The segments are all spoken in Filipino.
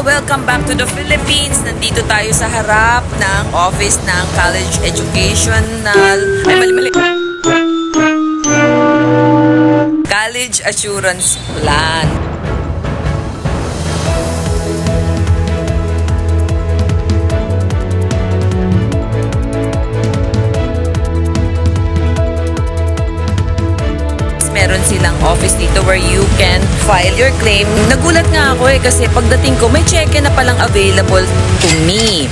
Welcome back to the Philippines. Nandito tayo sa harap ng office ng College Educational... Ay, mali. College Assurance Plan. Meron silang office dito where you can file your claim. Nagulat nga ako kasi pagdating ko may cheque na palang available to me.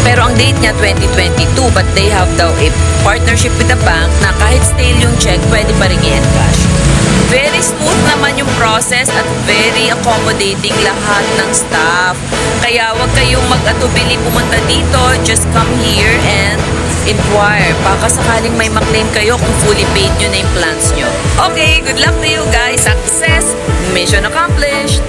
Pero ang date niya 2022 but they have daw a partnership with the bank na kahit stale yung check, pwede pa rin i-encash. Very smooth naman yung process at very accommodating lahat ng staff. Kaya wag kayong mag-atubili pumunta dito. Just come here and inquire. Baka sakaling may maklaim kayo kung fully paid nyo na yung plans nyo. Okay, good luck to you guys. Success! Mission accomplished!